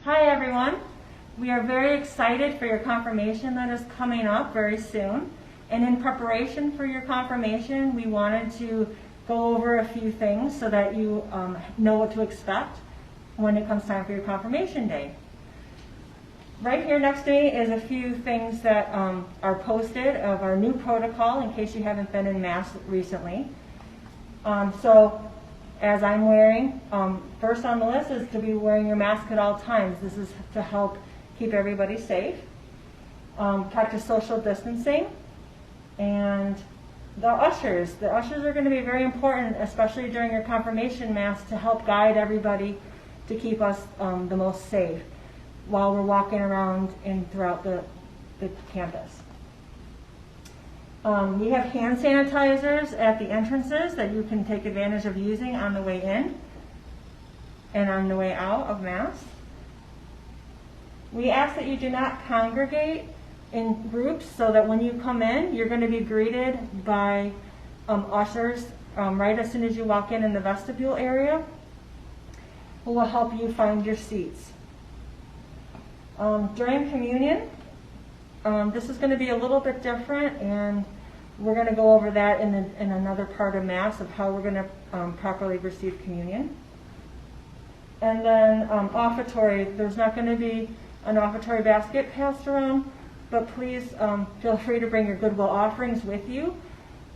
Hi everyone. We are very excited for your confirmation that is coming up very soon. And in preparation for your confirmation, we wanted to go over a few things so that you know what to expect when it comes time for your confirmation day. Right here next to me is a few things that are posted of our new protocol in case you haven't been in Mass recently. So as I'm wearing, first on the list is to be wearing your mask at all times. This is to help keep everybody safe. Practice social distancing. And the ushers are going to be very important, especially during your confirmation Mass, to help guide everybody to keep us the most safe while we're walking around and throughout the campus. We have hand sanitizers at the entrances that you can take advantage of using on the way in and on the way out of Mass. We ask that you do not congregate in groups so that when you come in, you're going to be greeted by ushers right as soon as you walk in the vestibule area, who will help you find your seats. During communion, this is going to be a little bit different, and we're going to go over that in another part of Mass of how we're going to properly receive communion. And then offertory, there's not going to be an offertory basket passed around, but please feel free to bring your goodwill offerings with you,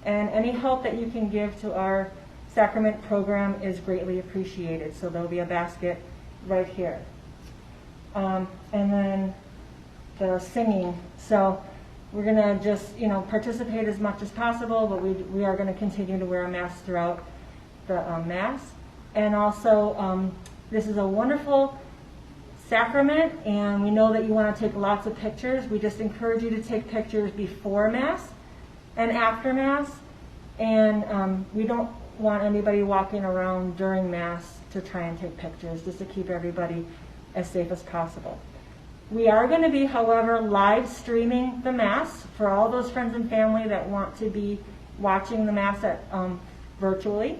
and any help that you can give to our sacrament program is greatly appreciated. So there'll be a basket right here. And then the singing. So we're going to just, participate as much as possible, but we are going to continue to wear a mask throughout the Mass. And also, this is a wonderful sacrament, and we know that you want to take lots of pictures. We just encourage you to take pictures before Mass and after Mass. And we don't want anybody walking around during Mass to try and take pictures, just to keep everybody as safe as possible. We are going to be, however, live streaming the Mass for all those friends and family that want to be watching the Mass virtually.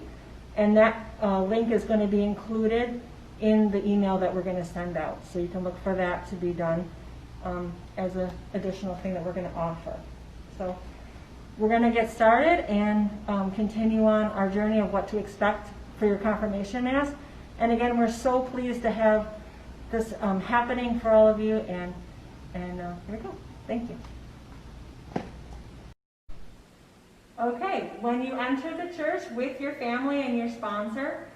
And that link is going to be included in the email that we're going to send out. So you can look for that to be done as an additional thing that we're going to offer. So we're going to get started and continue on our journey of what to expect for your confirmation Mass. And again, we're so pleased to have this happening for all of you, and here we go. Thank you. Okay, when you enter the church with your family and your sponsor,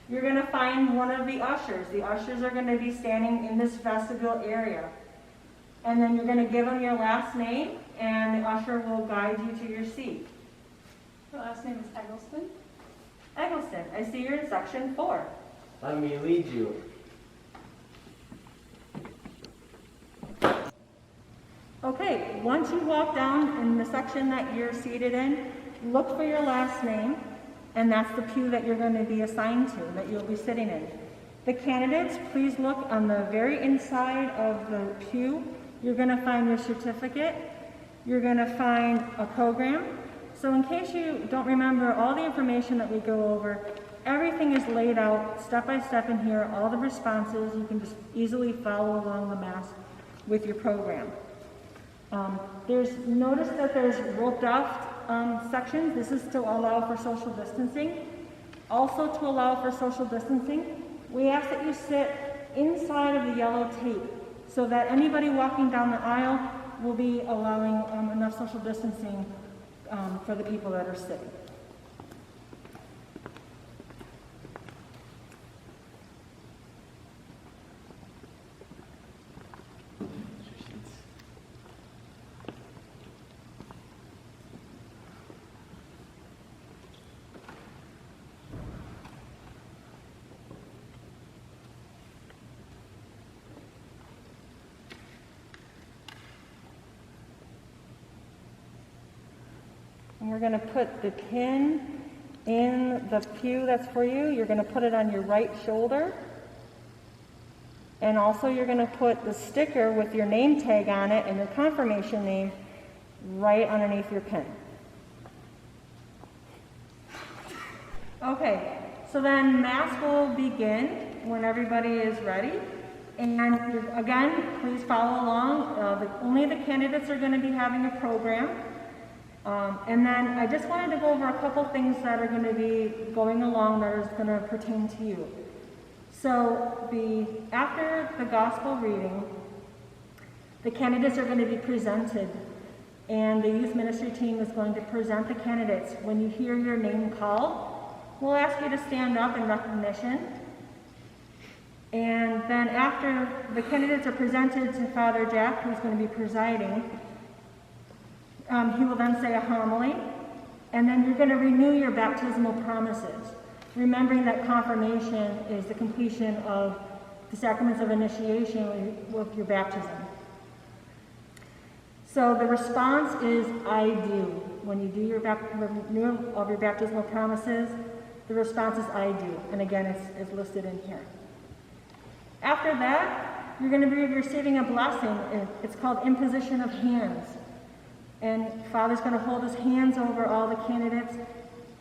you're going to find one of the ushers. The ushers are going to be standing in this vestibule area. And then you're going to give them your last name, and the usher will guide you to your seat. Your last name is Eggleston? Eggleston, I see you're in section 4. Let me lead you. Okay, once you walk down in the section that you're seated in, look for your last name, and that's the pew that you're going to be assigned to, that you'll be sitting in. The candidates, please look on the very inside of the pew. You're going to find your certificate. You're going to find a program. So in case you don't remember all the information that we go over, everything is laid out step by step in here, all the responses. You can just easily follow along the Mass with your program. Notice that there's roped off sections. This is to allow for social distancing. Also to allow for social distancing, we ask that you sit inside of the yellow tape so that anybody walking down the aisle will be allowing enough social distancing for the people that are sitting. And we're going to put the pin in the pew that's for you. You're going to put it on your right shoulder. And also you're going to put the sticker with your name tag on it and your confirmation name right underneath your pin. Okay, so then Mass will begin when everybody is ready. And again, please follow along. Only the candidates are going to be having a program. And then I just wanted to go over a couple things that are going to be going along that is going to pertain to you. So after the gospel reading, the candidates are going to be presented, and the youth ministry team is going to present the candidates. When you hear your name called, we'll ask you to stand up in recognition. And then after the candidates are presented to Father Jack, who's going to be presiding, he will then say a homily, and then you're going to renew your baptismal promises, remembering that confirmation is the completion of the sacraments of initiation with your baptism. So the response is, I do. When you do your renewal of your baptismal promises, the response is, I do. And again, it's listed in here. After that, you're going to be receiving a blessing. It's called imposition of hands. And Father's going to hold his hands over all the candidates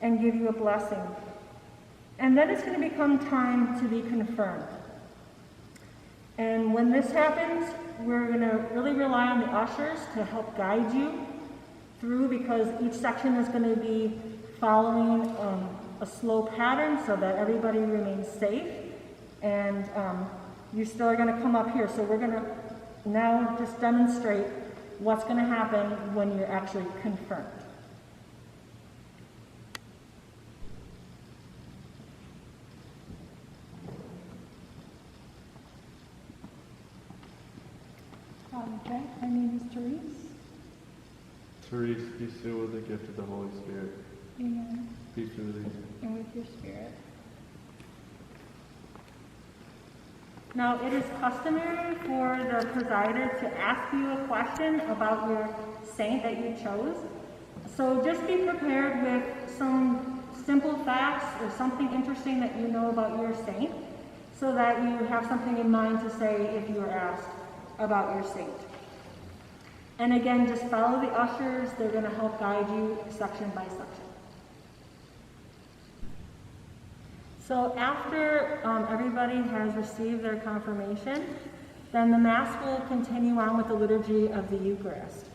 and give you a blessing. And then it's going to become time to be confirmed. And when this happens, we're going to really rely on the ushers to help guide you through, because each section is going to be following a slow pattern so that everybody remains safe. And you still are going to come up here. So we're going to now just demonstrate what's going to happen when you're actually confirmed. Okay, my name is Therese. Therese, be filled with the gift of the Holy Spirit. Amen. Peace be with you. And with your spirit. Now, it is customary for the presider to ask you a question about your saint that you chose. So just be prepared with some simple facts or something interesting that you know about your saint, so that you have something in mind to say if you are asked about your saint. And again, just follow the ushers. They're going to help guide you section by section. So after everybody has received their confirmation, then the Mass will continue on with the liturgy of the Eucharist.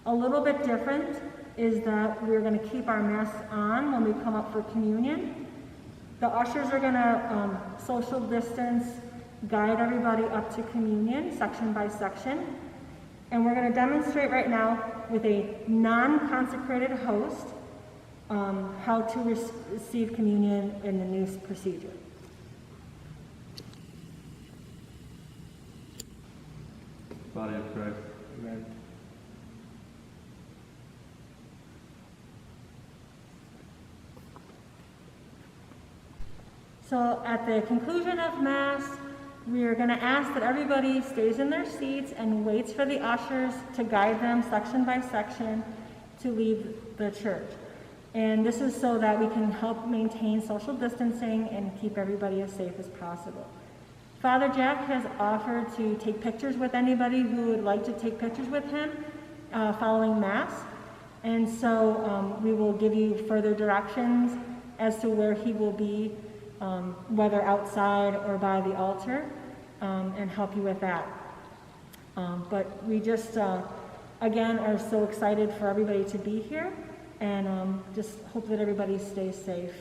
A little bit different is that we're going to keep our Mass on when we come up for communion. The ushers are going to social distance, guide everybody up to communion, section by section. And we're going to demonstrate right now with a non-consecrated host how to receive communion in the new procedure. Body of Christ. Amen. So at the conclusion of Mass, we are going to ask that everybody stays in their seats and waits for the ushers to guide them section by section to leave the church. And this is so that we can help maintain social distancing and keep everybody as safe as possible. Father Jack has offered to take pictures with anybody who would like to take pictures with him following Mass. And so we will give you further directions as to where he will be, whether outside or by the altar, and help you with that. But we just, again, are so excited for everybody to be here, and just hope that everybody stays safe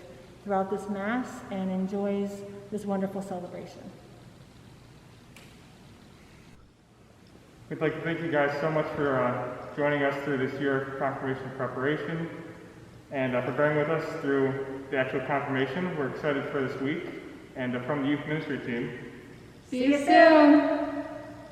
throughout this Mass and enjoys this wonderful celebration. We'd like to thank you guys so much for joining us through this year of confirmation preparation, and for bearing with us through the actual confirmation. We're excited for this week, and from the youth ministry team. See you soon!